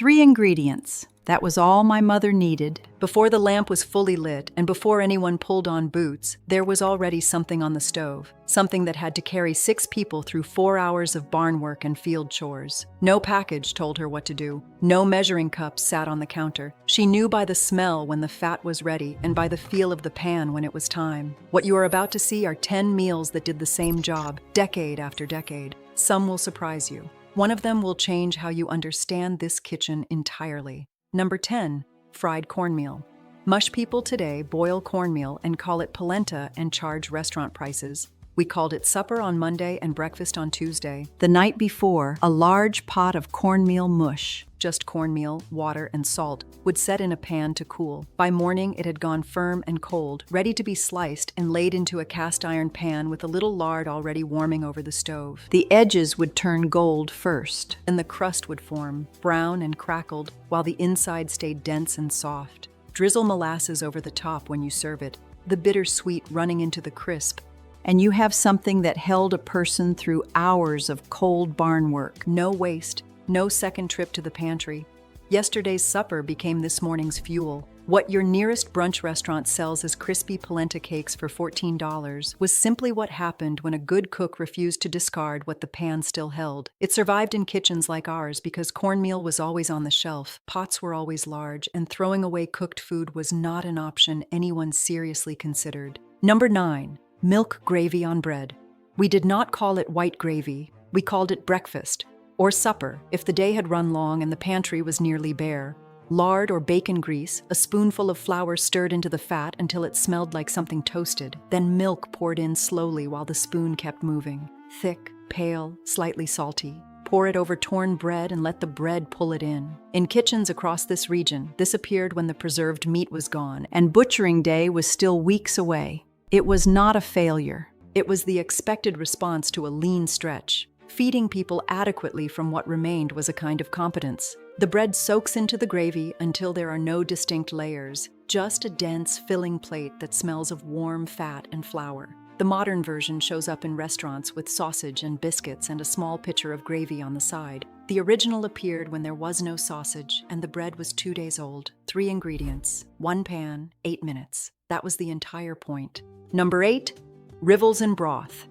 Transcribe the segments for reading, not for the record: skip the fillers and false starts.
3 ingredients. That was all my mother needed. Before the lamp was fully lit and before anyone pulled on boots, there was already something on the stove. Something that had to carry 6 people through 4 hours of barn work and field chores. No package told her what to do. No measuring cups sat on the counter. She knew by the smell when the fat was ready and by the feel of the pan when it was time. What you are about to see are 10 meals that did the same job, decade after decade. Some will surprise you. One of them will change how you understand this kitchen entirely. Number 10, fried cornmeal. Mush people today boil cornmeal and call it polenta and charge restaurant prices. We called it supper on Monday and breakfast on Tuesday. The night before, a large pot of cornmeal mush, just cornmeal, water, and salt, would set in a pan to cool. By morning, it had gone firm and cold, ready to be sliced and laid into a cast iron pan with a little lard already warming over the stove. The edges would turn gold first, and the crust would form, brown and crackled, while the inside stayed dense and soft. Drizzle molasses over the top when you serve it, the bittersweet running into the crisp, and you have something that held a person through hours of cold barn work. No waste, no second trip to the pantry. Yesterday's supper became this morning's fuel. What your nearest brunch restaurant sells as crispy polenta cakes for $14 was simply what happened when a good cook refused to discard what the pan still held. It survived in kitchens like ours because cornmeal was always on the shelf, pots were always large, and throwing away cooked food was not an option anyone seriously considered. Number 9. Milk gravy on bread. We did not call it white gravy, we called it breakfast, or supper if the day had run long and the pantry was nearly bare. Lard or bacon grease, a spoonful of flour stirred into the fat until it smelled like something toasted, then milk poured in slowly while the spoon kept moving. Thick, pale, slightly salty. Pour it over torn bread and let the bread pull it in. In kitchens across this region, this appeared when the preserved meat was gone and butchering day was still weeks away. It was not a failure. It was the expected response to a lean stretch. Feeding people adequately from what remained was a kind of competence. The bread soaks into the gravy until there are no distinct layers, just a dense, filling plate that smells of warm fat and flour. The modern version shows up in restaurants with sausage and biscuits and a small pitcher of gravy on the side. The original appeared when there was no sausage and the bread was 2 days old. 3 ingredients, 1 pan, 8 minutes. That was the entire point. Number 8, Ribbles and broth.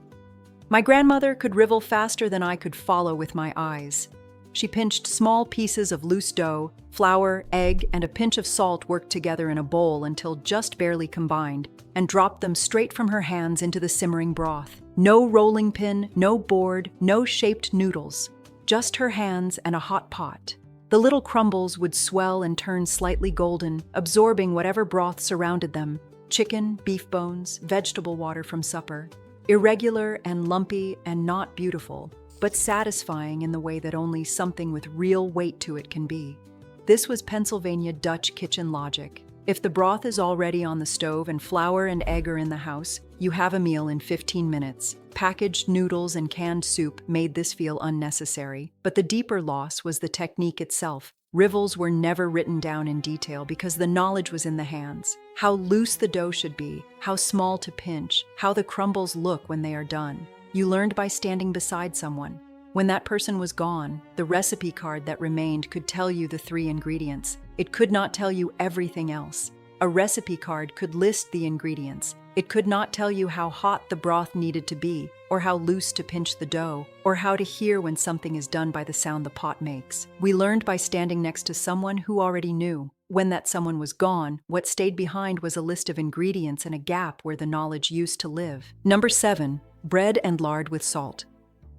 My grandmother could rivel faster than I could follow with my eyes. She pinched small pieces of loose dough, flour, egg, and a pinch of salt worked together in a bowl until just barely combined, and dropped them straight from her hands into the simmering broth. No rolling pin, no board, no shaped noodles, just her hands and a hot pot. The little crumbles would swell and turn slightly golden, absorbing whatever broth surrounded them. Chicken, beef bones, vegetable water from supper. Irregular and lumpy and not beautiful, but satisfying in the way that only something with real weight to it can be. This was Pennsylvania Dutch kitchen logic. If the broth is already on the stove and flour and egg are in the house, you have a meal in 15 minutes. Packaged noodles and canned soup made this feel unnecessary, but the deeper loss was the technique itself. Rivals were never written down in detail because the knowledge was in the hands. How loose the dough should be, how small to pinch, how the crumbles look when they are done. You learned by standing beside someone. When that person was gone, the recipe card that remained could tell you the 3 ingredients. It could not tell you everything else. A recipe card could list the ingredients. It could not tell you how hot the broth needed to be, or how loose to pinch the dough, or how to hear when something is done by the sound the pot makes. We learned by standing next to someone who already knew. When that someone was gone, what stayed behind was a list of ingredients and a gap where the knowledge used to live. Number 7, bread and lard with salt.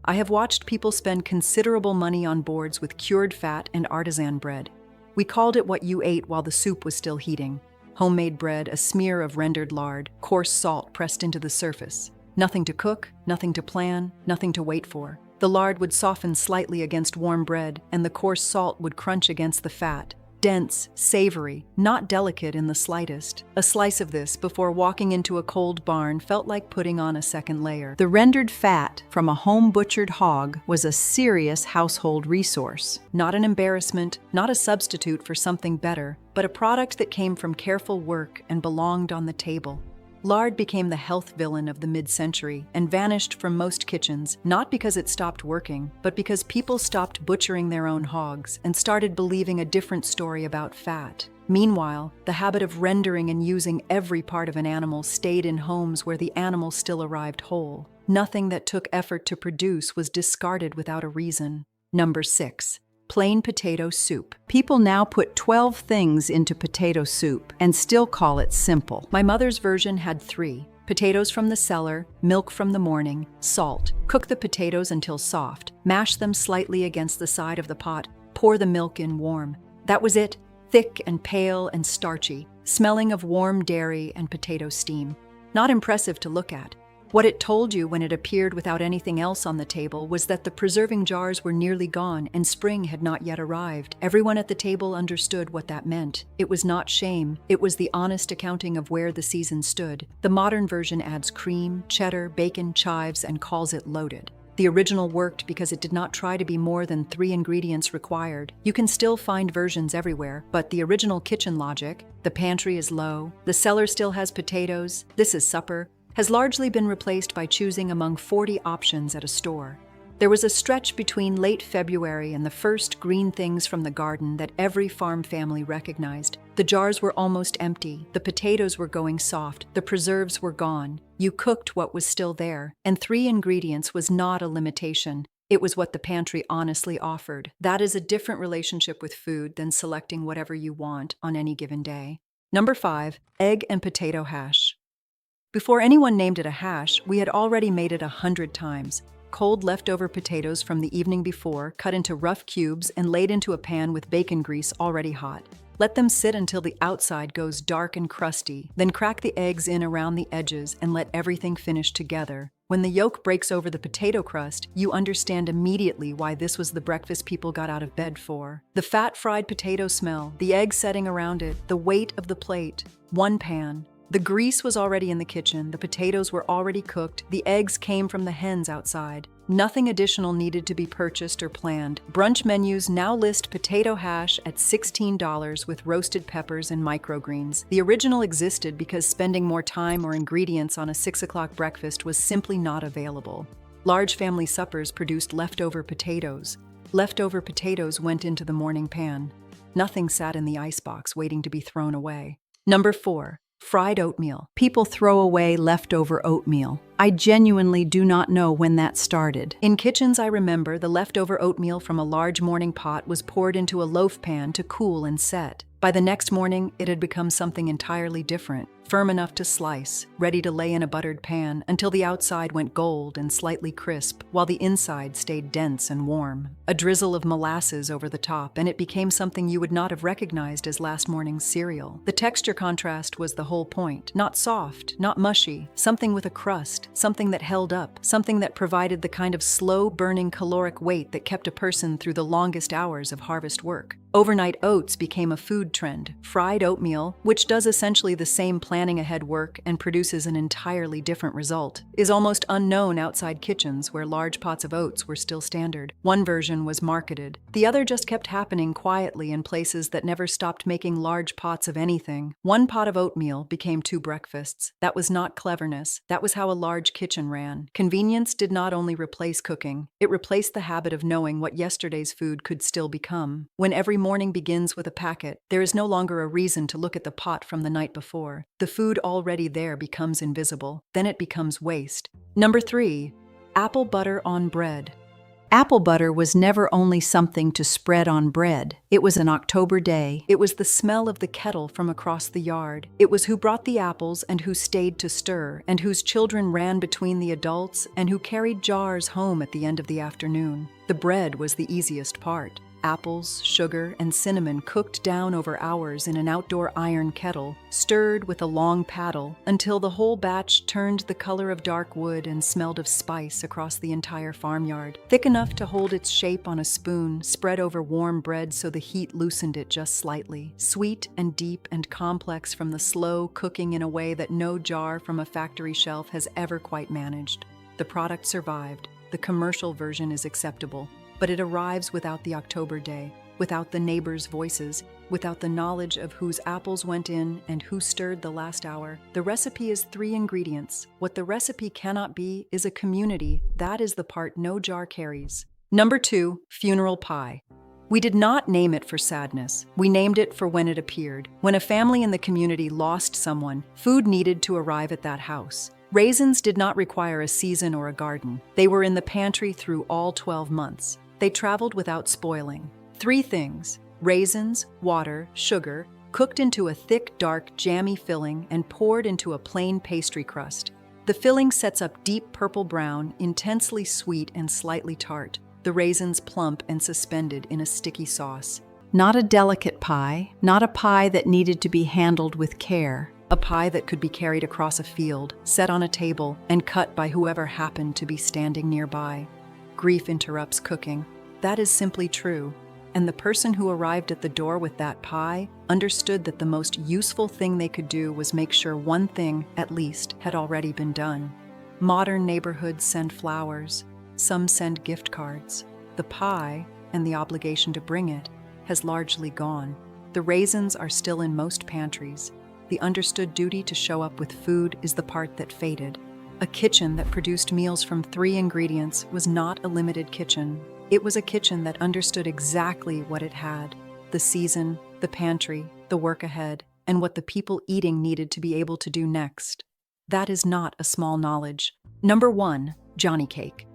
I have watched people spend considerable money on boards with cured fat and artisan bread. We called it what you ate while the soup was still heating. Homemade bread, a smear of rendered lard, coarse salt pressed into the surface. Nothing to cook, nothing to plan, nothing to wait for. The lard would soften slightly against warm bread, and the coarse salt would crunch against the fat. Dense, savory, not delicate in the slightest. A slice of this before walking into a cold barn felt like putting on a second layer. The rendered fat from a home-butchered hog was a serious household resource. Not an embarrassment, not a substitute for something better, but a product that came from careful work and belonged on the table. Lard became the health villain of the mid-century and vanished from most kitchens, not because it stopped working, but because people stopped butchering their own hogs and started believing a different story about fat. Meanwhile, the habit of rendering and using every part of an animal stayed in homes where the animal still arrived whole. Nothing that took effort to produce was discarded without a reason. Number 6. Plain potato soup. People now put 12 things into potato soup and still call it simple. My mother's version had 3. Potatoes from the cellar, milk from the morning, salt. Cook the potatoes until soft. Mash them slightly against the side of the pot. Pour the milk in warm. That was it. Thick and pale and starchy, smelling of warm dairy and potato steam. Not impressive to look at. What it told you when it appeared without anything else on the table was that the preserving jars were nearly gone and spring had not yet arrived. Everyone at the table understood what that meant. It was not shame, it was the honest accounting of where the season stood. The modern version adds cream, cheddar, bacon, chives, and calls it loaded. The original worked because it did not try to be more than 3 ingredients required. You can still find versions everywhere, but the original kitchen logic, the pantry is low, the cellar still has potatoes, this is supper, has largely been replaced by choosing among 40 options at a store. There was a stretch between late February and the first green things from the garden that every farm family recognized. The jars were almost empty, the potatoes were going soft, the preserves were gone. You cooked what was still there, and 3 ingredients was not a limitation. It was what the pantry honestly offered. That is a different relationship with food than selecting whatever you want on any given day. Number 5, egg and potato hash. Before anyone named it a hash, we had already made it 100 times. Cold leftover potatoes from the evening before, cut into rough cubes and laid into a pan with bacon grease already hot. Let them sit until the outside goes dark and crusty, then crack the eggs in around the edges and let everything finish together. When the yolk breaks over the potato crust, you understand immediately why this was the breakfast people got out of bed for. The fat fried potato smell, the egg setting around it, the weight of the plate. One pan. The grease was already in the kitchen, the potatoes were already cooked, the eggs came from the hens outside. Nothing additional needed to be purchased or planned. Brunch menus now list potato hash at $16 with roasted peppers and microgreens. The original existed because spending more time or ingredients on a 6 o'clock breakfast was simply not available. Large family suppers produced leftover potatoes. Leftover potatoes went into the morning pan. Nothing sat in the icebox waiting to be thrown away. Number 4. Fried oatmeal. People throw away leftover oatmeal. I genuinely do not know when that started. In kitchens, I remember the leftover oatmeal from a large morning pot was poured into a loaf pan to cool and set. By the next morning, it had become something entirely different, firm enough to slice, ready to lay in a buttered pan until the outside went gold and slightly crisp, while the inside stayed dense and warm. A drizzle of molasses over the top, and it became something you would not have recognized as last morning's cereal. The texture contrast was the whole point. Not soft, not mushy, something with a crust, something that held up, something that provided the kind of slow-burning caloric weight that kept a person through the longest hours of harvest work. Overnight oats became a food trend. Fried oatmeal, which does essentially the same planning ahead work and produces an entirely different result, is almost unknown outside kitchens where large pots of oats were still standard. One version was marketed. The other just kept happening quietly in places that never stopped making large pots of anything. One pot of oatmeal became 2 breakfasts. That was not cleverness. That was how a large kitchen ran. Convenience did not only replace cooking, it replaced the habit of knowing what yesterday's food could still become. When every morning begins with a packet, there is no longer a reason to look at the pot from the night before. The food already there becomes invisible. Then it becomes waste. Number 3, apple butter on bread. Apple butter was never only something to spread on bread. It was an October day. It was the smell of the kettle from across the yard. It was who brought the apples and who stayed to stir, and whose children ran between the adults, and who carried jars home at the end of the afternoon. The bread was the easiest part. Apples, sugar, and cinnamon cooked down over hours in an outdoor iron kettle, stirred with a long paddle until the whole batch turned the color of dark wood and smelled of spice across the entire farmyard. Thick enough to hold its shape on a spoon, spread over warm bread so the heat loosened it just slightly. Sweet and deep and complex from the slow cooking in a way that no jar from a factory shelf has ever quite managed. The product survived. The commercial version is acceptable, but it arrives without the October day. without the neighbors' voices, without the knowledge of whose apples went in and who stirred the last hour. The recipe is 3 ingredients. What the recipe cannot be is a community. That is the part no jar carries. Number 2, funeral pie. We did not name it for sadness. We named it for when it appeared. When a family in the community lost someone, food needed to arrive at that house. Raisins did not require a season or a garden. They were in the pantry through all 12 months. They traveled without spoiling. 3 things: raisins, water, sugar, cooked into a thick, dark, jammy filling and poured into a plain pastry crust. The filling sets up deep purple-brown, intensely sweet and slightly tart. The raisins plump and suspended in a sticky sauce. Not a delicate pie, not a pie that needed to be handled with care. A pie that could be carried across a field, set on a table, and cut by whoever happened to be standing nearby. Grief interrupts cooking. That is simply true. And the person who arrived at the door with that pie understood that the most useful thing they could do was make sure one thing, at least, had already been done. Modern neighborhoods send flowers. Some send gift cards. The pie, and the obligation to bring it, has largely gone. The raisins are still in most pantries. The understood duty to show up with food is the part that faded. A kitchen that produced meals from 3 ingredients was not a limited kitchen. It was a kitchen that understood exactly what it had: the season, the pantry, the work ahead, and what the people eating needed to be able to do next. That is not a small knowledge. Number 1, johnnycake.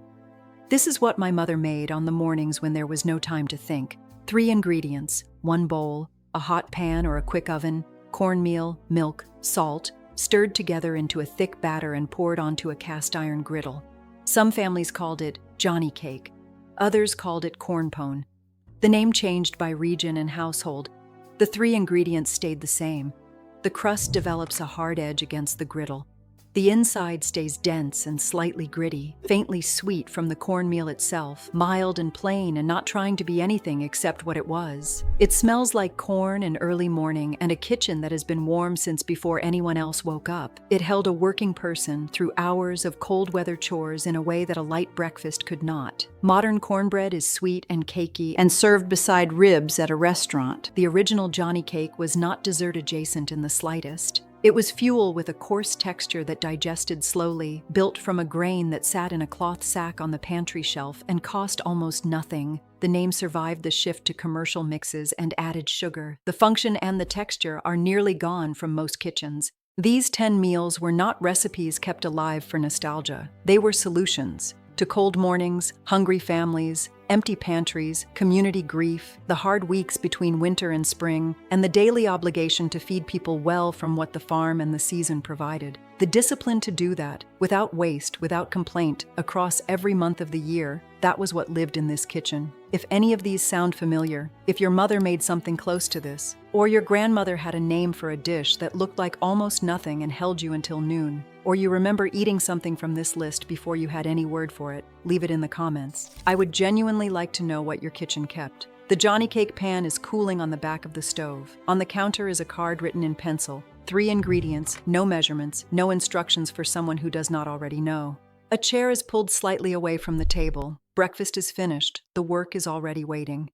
This is what my mother made on the mornings when there was no time to think. 3 ingredients: 1 bowl, a hot pan or a quick oven, cornmeal, milk, salt, stirred together into a thick batter and poured onto a cast iron griddle. Some families called it johnnycake. Others called it corn pone. The name changed by region and household. The 3 ingredients stayed the same. The crust develops a hard edge against the griddle. The inside stays dense and slightly gritty, faintly sweet from the cornmeal itself, mild and plain and not trying to be anything except what it was. It smells like corn and early morning and a kitchen that has been warm since before anyone else woke up. It held a working person through hours of cold weather chores in a way that a light breakfast could not. Modern cornbread is sweet and cakey and served beside ribs at a restaurant. The original johnnycake was not dessert adjacent in the slightest. It was fuel with a coarse texture that digested slowly, built from a grain that sat in a cloth sack on the pantry shelf and cost almost nothing. The name survived the shift to commercial mixes and added sugar. The function and the texture are nearly gone from most kitchens. These 10 meals were not recipes kept alive for nostalgia. They were solutions to cold mornings, hungry families, empty pantries, community grief, the hard weeks between winter and spring, and the daily obligation to feed people well from what the farm and the season provided. The discipline to do that, without waste, without complaint, across every month of the year, that was what lived in this kitchen. If any of these sound familiar, if your mother made something close to this, or your grandmother had a name for a dish that looked like almost nothing and held you until noon, or you remember eating something from this list before you had any word for it, leave it in the comments. I would genuinely like to know what your kitchen kept. The johnnycake pan is cooling on the back of the stove. On the counter is a card written in pencil. 3 ingredients, no measurements, no instructions for someone who does not already know. A chair is pulled slightly away from the table. Breakfast is finished. The work is already waiting.